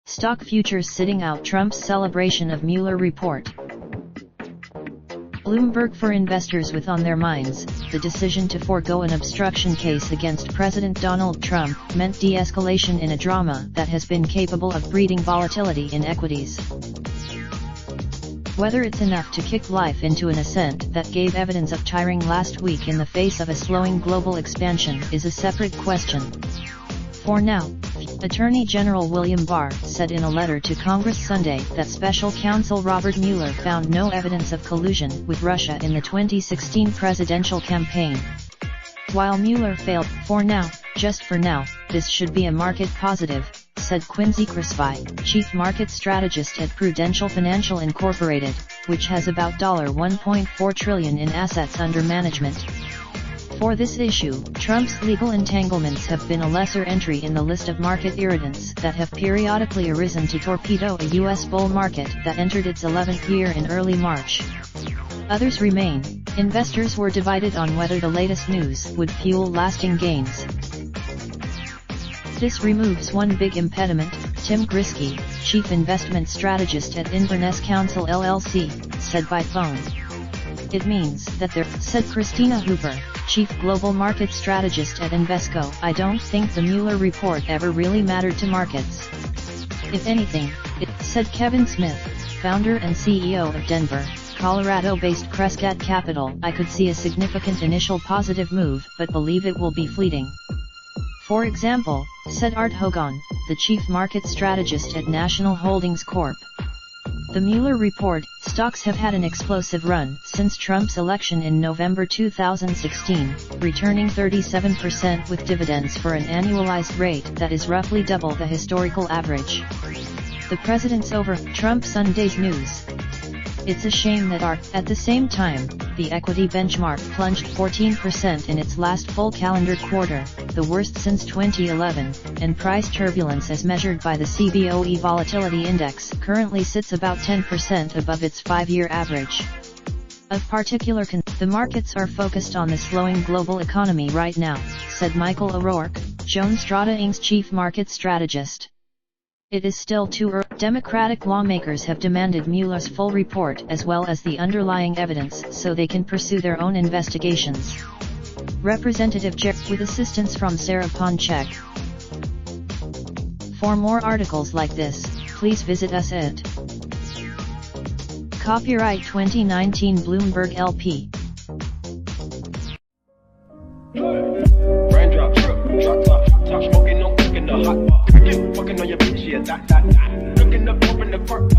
Stock futures sitting out Trump's celebration of Mueller report. Bloomberg: for investors with on their minds, the decision to forego an obstruction case against President Donald Trump meant de-escalation in a drama that has been capable of breeding volatility in equities. Whether it's enough to kick life into an ascent that gave evidence of tiring last week in the face of a slowing global expansion is a separate question. For now, Attorney General William Barr said in a letter to Congress Sunday that Special Counsel Robert Mueller found no evidence of collusion with Russia in the 2016 presidential campaign. While Mueller failed, for now, just for now, this should be a market positive, said Quincy Crispi, chief market strategist at Prudential Financial Incorporated, which has about $1.4 trillion in assets under management. For this issue, Trump's legal entanglements have been a lesser entry in the list of market irritants that have periodically arisen to torpedo a U.S. bull market that entered its 11th year in early March. Others remain. Investors were divided on whether the latest news would fuel lasting gains. This removes one big impediment, Tim Grisky, chief investment strategist at Inverness Counsel LLC, said by phone. It means that there, said Christina Hooper, chief global market strategist at Invesco, I don't think the Mueller report ever really mattered to markets. If anything, it, said Kevin Smith, founder and CEO of Denver, Colorado-based Crescat Capital, I could see a significant initial positive move but believe it will be fleeting. For example, said Art Hogan, the chief market strategist at National Holdings Corp. The Mueller report, stocks have had an explosive run since Trump's election in November 2016, returning 37% with dividends for an annualized rate that is roughly double the historical average. The president's over Trump Sunday's news. It's a shame that at the same time, the equity benchmark plunged 14% in its last full calendar quarter, the worst since 2011, and price turbulence as measured by the CBOE Volatility Index currently sits about 10% above its 5-year average. Of particular the markets are focused on the slowing global economy right now, said Michael O'Rourke, Jones Strata Inc.'s chief market strategist. It is still too early. Democratic lawmakers have demanded Mueller's full report as well as the underlying evidence so they can pursue their own investigations. Representative Jerry, with assistance from Sarah Ponchek. For more articles like this, please visit us at Copyright 2019 Bloomberg LP. Raindrop, drop top smoking, no cooking the hot pot. Fucking on your bitch, yeah, that. Looking up, open the park,